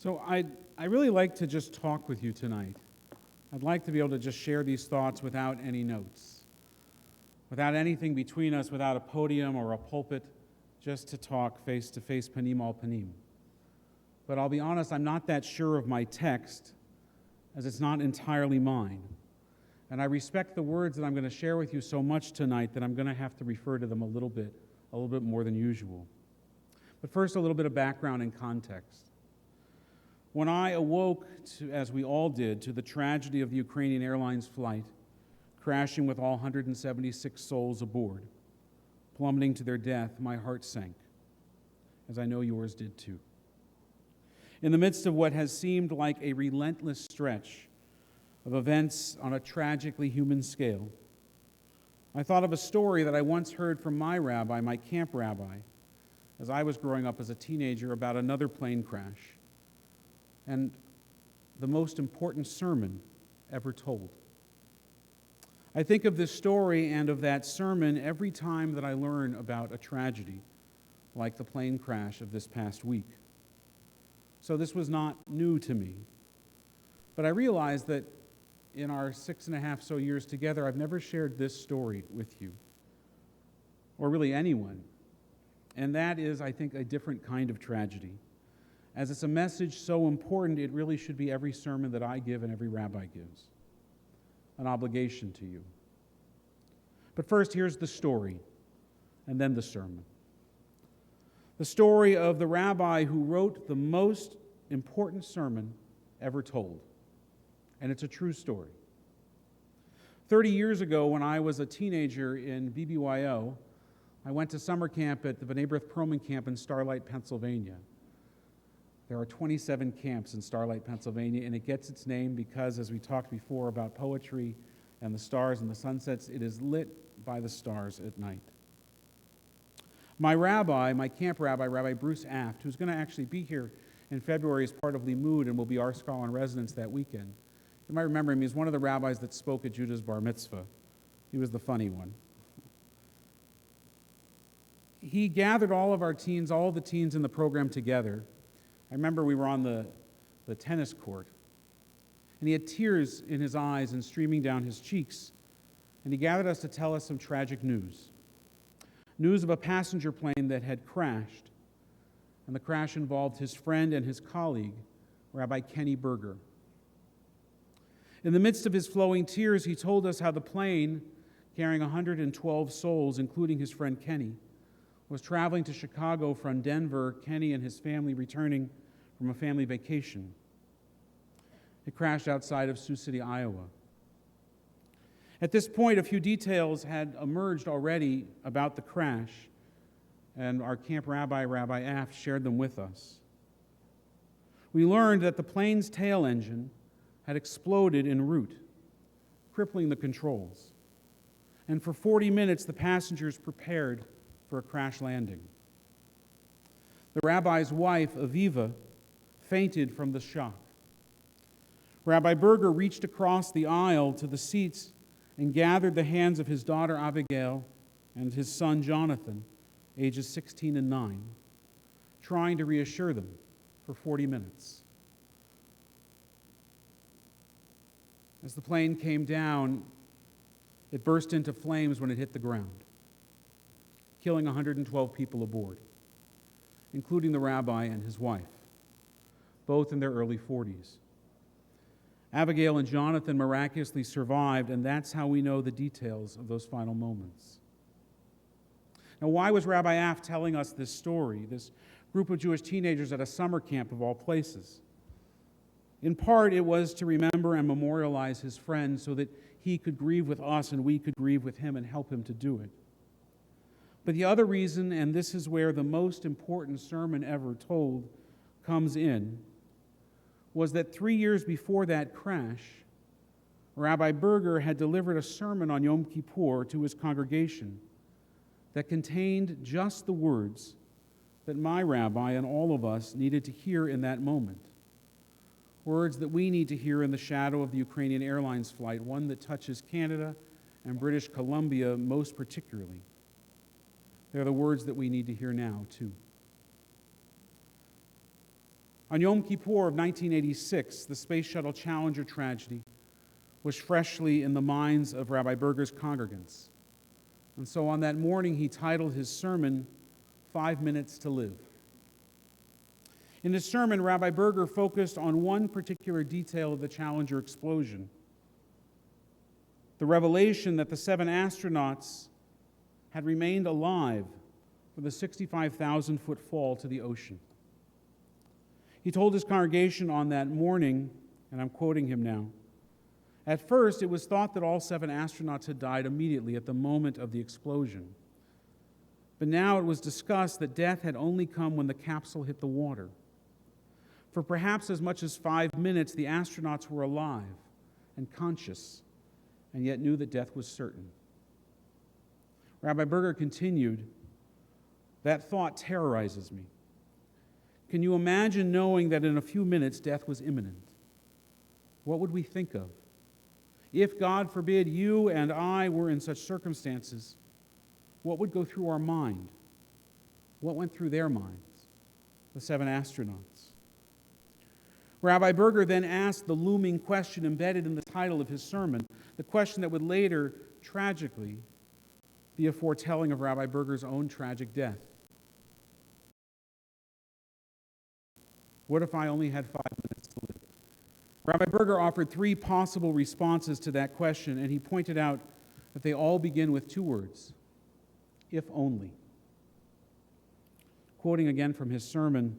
I really like to just talk with you tonight. I'd like to be able to just share these thoughts without any notes, without anything between us, without a podium or a pulpit, just to talk face to face, panim al panim. But I'll be honest, I'm not that sure of my text, as it's not entirely mine. And I respect the words that I'm going to share with you so much tonight that I'm going to have to refer to them a little bit more than usual. But first, a little bit of background and context. When I awoke, as we all did, to the tragedy of the Ukrainian Airlines flight, crashing with all 176 souls aboard, plummeting to their death, my heart sank, as I know yours did too. In the midst of what has seemed like a relentless stretch of events on a tragically human scale, I thought of a story that I once heard from my rabbi, my camp rabbi, as I was growing up as a teenager, about another plane crash, and the most important sermon ever told. I think of this story and of that sermon every time that I learn about a tragedy like the plane crash of this past week. So this was not new to me. But I realized that in our 6.5 so years together, I've never shared this story with you, or really anyone. And that is, I think, a different kind of tragedy. As it's a message so important, it really should be every sermon that I give and every rabbi gives. An obligation to you. But first, here's the story, and then the sermon. The story of the rabbi who wrote the most important sermon ever told. And it's a true story. 30 years ago, when I was a teenager in BBYO, I went to summer camp at the B'nai B'rith Perlman camp in Starlight, Pennsylvania. There are 27 camps in Starlight, Pennsylvania, and it gets its name because, as we talked before about poetry and the stars and the sunsets, it is lit by the stars at night. My rabbi, my camp rabbi, Rabbi Bruce Aft, who's going to actually be here in February as part of Limud and will be our scholar in residence that weekend. You might remember him. He's one of the rabbis that spoke at Judah's bar mitzvah. He was the funny one. He gathered all of our teens, all of the teens in the program together. I remember we were on the tennis court, and he had tears in his eyes and streaming down his cheeks, and he gathered us to tell us some tragic news. News of a passenger plane that had crashed, and the crash involved his friend and his colleague, Rabbi Kenny Berger. In the midst of his flowing tears, he told us how the plane, carrying 112 souls, including his friend Kenny, was traveling to Chicago from Denver, Kenny and his family returning from a family vacation. It crashed outside of Sioux City, Iowa. At this point, a few details had emerged already about the crash, and our camp rabbi, Rabbi Aft, shared them with us. We learned that the plane's tail engine had exploded en route, crippling the controls. And for 40 minutes, the passengers prepared for a crash landing. The rabbi's wife, Aviva, fainted from the shock. Rabbi Berger reached across the aisle to the seats and gathered the hands of his daughter Abigail and his son Jonathan, ages 16 and 9, trying to reassure them for 40 minutes. As the plane came down, it burst into flames when it hit the ground, killing 112 people aboard, including the rabbi and his wife, both in their early 40s. Abigail and Jonathan miraculously survived, and that's how we know the details of those final moments. Now, why was Rabbi Aft telling us this story, this group of Jewish teenagers at a summer camp of all places? In part, it was to remember and memorialize his friend so that he could grieve with us and we could grieve with him and help him to do it. But the other reason, and this is where the most important sermon ever told comes in, was that 3 years before that crash, Rabbi Berger had delivered a sermon on Yom Kippur to his congregation that contained just the words that my rabbi and all of us needed to hear in that moment. Words that we need to hear in the shadow of the Ukrainian Airlines flight, one that touches Canada and British Columbia most particularly. They're the words that we need to hear now, too. On Yom Kippur of 1986, the Space Shuttle Challenger tragedy was freshly in the minds of Rabbi Berger's congregants. And so on that morning, he titled his sermon, 5 Minutes to Live. In his sermon, Rabbi Berger focused on one particular detail of the Challenger explosion: the revelation that the 7 astronauts had remained alive for the 65,000-foot fall to the ocean. He told his congregation on that morning, and I'm quoting him now, "At first, it was thought that all 7 astronauts had died immediately at the moment of the explosion. But now it was discussed that death had only come when the capsule hit the water. For perhaps as much as 5 minutes, the astronauts were alive and conscious, and yet knew that death was certain." Rabbi Berger continued, "That thought terrorizes me. Can you imagine knowing that in a few minutes death was imminent? What would we think of? If, God forbid, you and I were in such circumstances, what would go through our mind? What went through their minds, the 7 astronauts?" Rabbi Berger then asked the looming question embedded in the title of his sermon, the question that would later, tragically, be a foretelling of Rabbi Berger's own tragic death. What if I only had 5 minutes to live? Rabbi Berger offered 3 possible responses to that question, and he pointed out that they all begin with 2 words: if only. Quoting again from his sermon,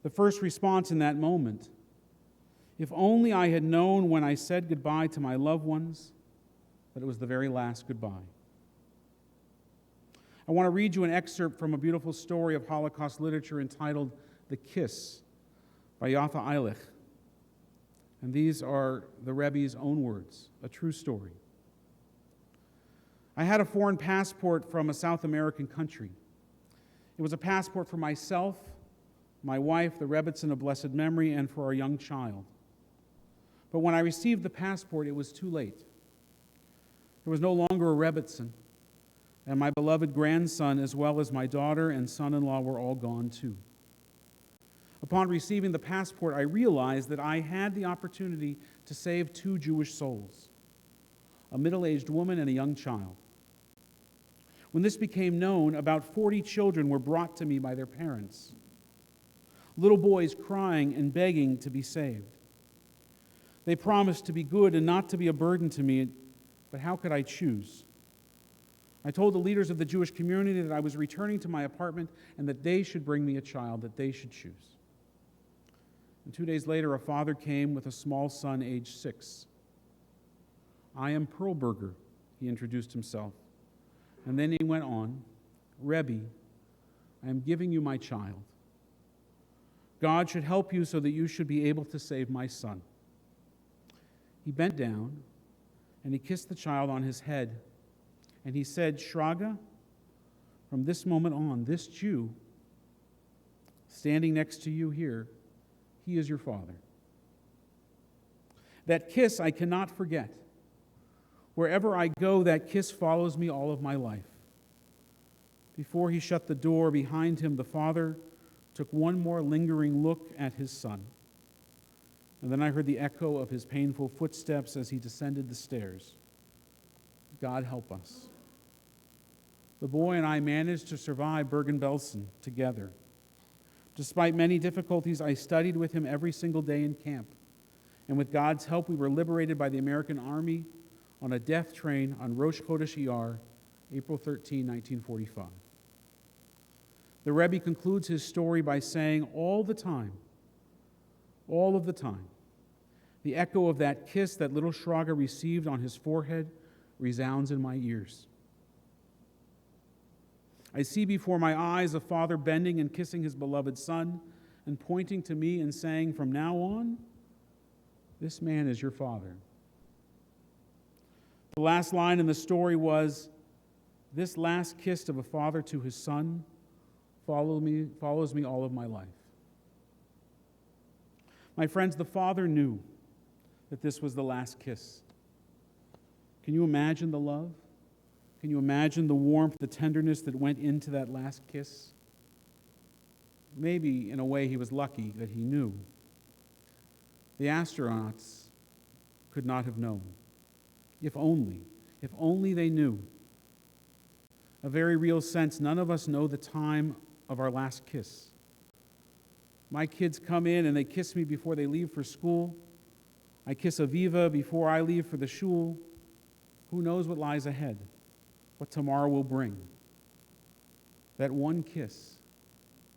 the first response in that moment: if only I had known when I said goodbye to my loved ones that it was the very last goodbye. I want to read you an excerpt from a beautiful story of Holocaust literature entitled "The Kiss" by Yaffa Eilich. And these are the Rebbe's own words, a true story. "I had a foreign passport from a South American country. It was a passport for myself, my wife, the Rebbitzin of blessed memory, and for our young child. But when I received the passport, it was too late. There was no longer a Rebbitzin, and my beloved grandson, as well as my daughter and son-in-law, were all gone too. Upon receiving the passport, I realized that I had the opportunity to save 2 Jewish souls, a middle-aged woman and a young child. When this became known, about 40 children were brought to me by their parents, little boys crying and begging to be saved. They promised to be good and not to be a burden to me, but how could I choose? I told the leaders of the Jewish community that I was returning to my apartment and that they should bring me a child, that they should choose. And 2 days later, a father came with a small son, age 6. I am Pearl Berger, he introduced himself. And then he went on, Rebbe, I am giving you my child. God should help you so that you should be able to save my son. He bent down and he kissed the child on his head. And he said, Shraga, from this moment on, this Jew standing next to you here, he is your father. That kiss I cannot forget. Wherever I go, that kiss follows me all of my life. Before he shut the door behind him, the father took one more lingering look at his son. And then I heard the echo of his painful footsteps as he descended the stairs. God help us. The boy and I managed to survive Bergen-Belsen together. Despite many difficulties, I studied with him every single day in camp. And with God's help, we were liberated by the American Army on a death train on Rosh Chodesh Iyar, April 13, 1945. The Rebbe concludes his story by saying, all of the time, the echo of that kiss that little Shraga received on his forehead resounds in my ears. I see before my eyes a father bending and kissing his beloved son and pointing to me and saying, from now on, this man is your father. The last line in the story was, this last kiss of a father to his son follows me all of my life. My friends, the father knew that this was the last kiss. Can you imagine the love? Can you imagine the warmth, the tenderness that went into that last kiss? maybe in a way he was lucky that he knew. The astronauts could not have known. If only they knew. A very real sense, none of us know the time of our last kiss. My kids come in and they kiss me before they leave for school. I kiss Aviva before I leave for the shul. Who knows what lies ahead, what tomorrow will bring? That one kiss,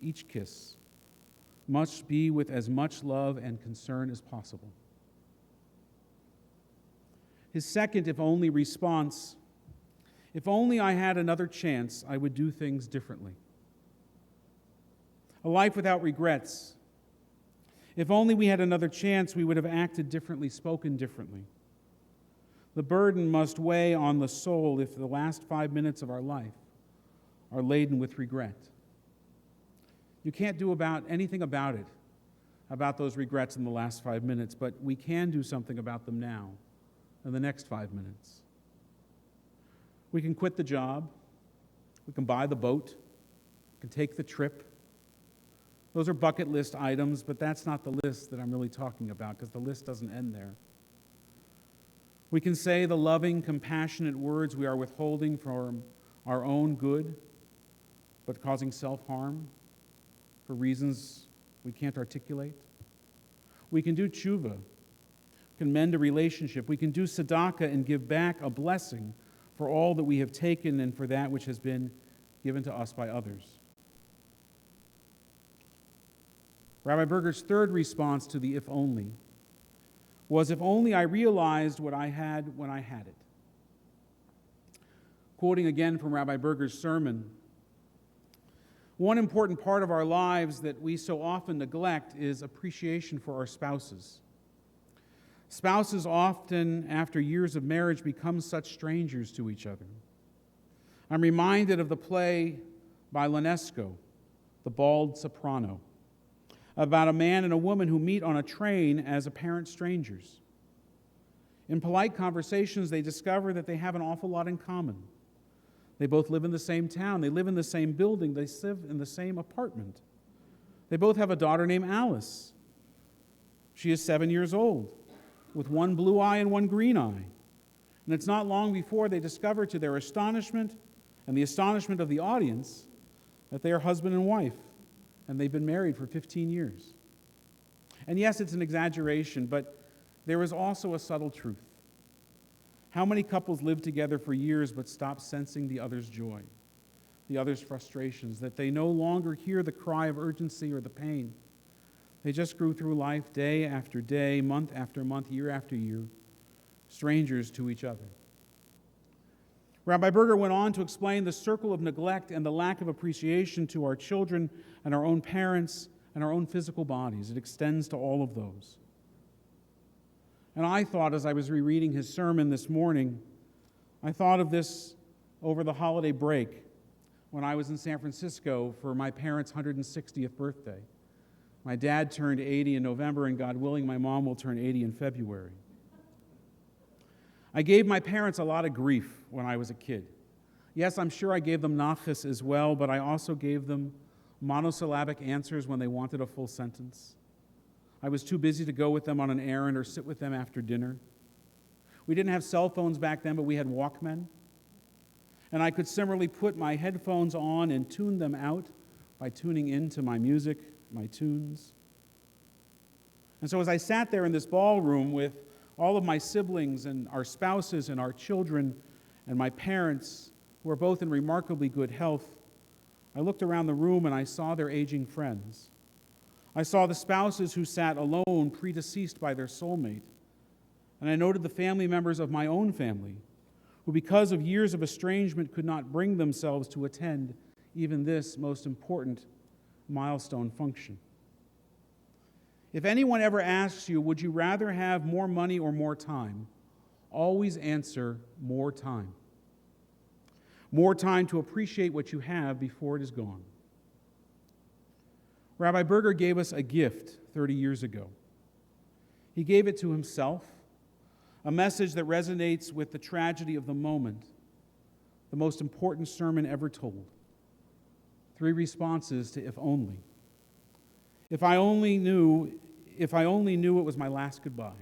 each kiss, must be with as much love and concern as possible. His second, if only, response: if only I had another chance, I would do things differently. A life without regrets. If only we had another chance, we would have acted differently, spoken differently. The burden must weigh on the soul if the last 5 minutes of our life are laden with regret. You can't do anything about it, about those regrets in the last 5 minutes, but we can do something about them now, in the next 5 minutes. We can quit the job. We can buy the boat. We can take the trip. Those are bucket list items, but that's not the list that I'm really talking about, because the list doesn't end there. We can say the loving, compassionate words we are withholding from our own good, but causing self-harm for reasons we can't articulate. We can do tshuva. We can mend a relationship. We can do tzedakah and give back a blessing for all that we have taken and for that which has been given to us by others. Rabbi Berger's third response to the if only was, if only I realized what I had when I had it. Quoting again from Rabbi Berger's sermon, one important part of our lives that we so often neglect is appreciation for our spouses. Spouses often, after years of marriage, become such strangers to each other. I'm reminded of the play by Ionesco, The Bald Soprano, about a man and a woman who meet on a train as apparent strangers. In polite conversations, they discover that they have an awful lot in common. They both live in the same town. They live in the same building. They live in the same apartment. They both have a daughter named Alice. She is 7 years old, with one blue eye and one green eye. And it's not long before they discover, to their astonishment and the astonishment of the audience, that they are husband and wife, and they've been married for 15 years. And yes, it's an exaggeration, but there is also a subtle truth. How many couples live together for years but stop sensing the other's joy, the other's frustrations, that they no longer hear the cry of urgency or the pain? They just grew through life day after day, month after month, year after year, strangers to each other. Rabbi Berger went on to explain the circle of neglect and the lack of appreciation to our children and our own parents and our own physical bodies. It extends to all of those. And I thought, as I was rereading his sermon this morning, I thought of this over the holiday break when I was in San Francisco for my parents' 160th birthday. My dad turned 80 in November, and God willing, my mom will turn 80 in February. I gave my parents a lot of grief when I was a kid. Yes, I'm sure I gave them nachas as well, but I also gave them monosyllabic answers when they wanted a full sentence. I was too busy to go with them on an errand or sit with them after dinner. We didn't have cell phones back then, but we had Walkmen. And I could similarly put my headphones on and tune them out by tuning into my music, my tunes. And so as I sat there in this ballroom with all of my siblings and our spouses and our children and my parents, who are both in remarkably good health, I looked around the room and I saw their aging friends. I saw the spouses who sat alone, predeceased by their soulmate. And I noted the family members of my own family, who because of years of estrangement could not bring themselves to attend even this most important milestone function. If anyone ever asks you, would you rather have more money or more time? Always answer, more time. More time to appreciate what you have before it is gone. Rabbi Berger gave us a gift 30 years ago. He gave it to himself, a message that resonates with the tragedy of the moment, the most important sermon ever told. 3 responses to if only. If I only knew it was my last goodbye.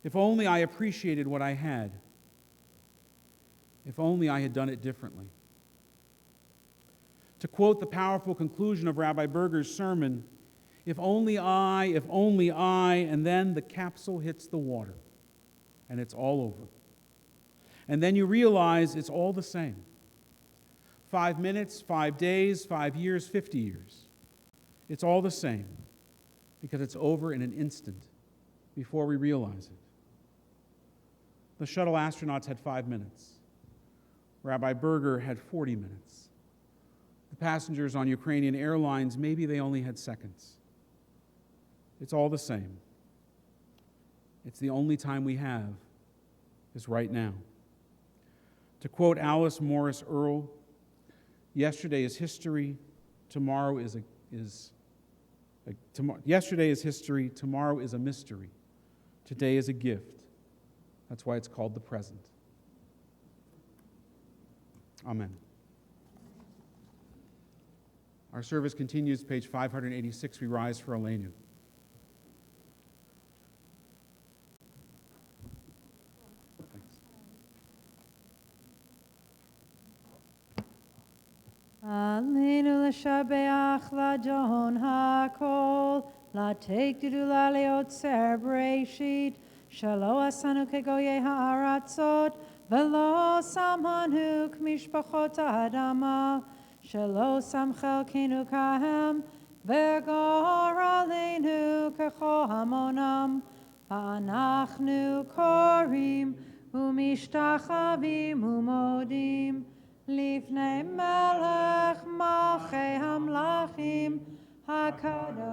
If only I appreciated what I had. If only I had done it differently. To quote the powerful conclusion of Rabbi Berger's sermon, if only I, and then the capsule hits the water, and it's all over. And then you realize it's all the same. 5 minutes, 5 days, 5 years, 50 years. It's all the same, because it's over in an instant before we realize it. The shuttle astronauts had 5 minutes. Rabbi Berger had 40 minutes. The passengers on Ukrainian Airlines, maybe they only had seconds. It's all the same. It's the only time we have is right now. To quote Alice Morris Earle, yesterday is history, yesterday is history, tomorrow is a mystery. Today is a gift. That's why it's called the present. Amen. Our service continues, page 586. We rise for Aleinu. Aleinu l'shabeach l'adon hakol, l'ateg didu l'aliot ser breshit, shelo asanu kegoye ha'aratzot, velo samanu k'mishpachot ha'adama, shelo samchel kinu kahem, v'gor aleinu k'cho hamonam, ha'anachnu korim, u'mishtachavim u'modim, Lifnei melech malchei hamlachim, HaKadosh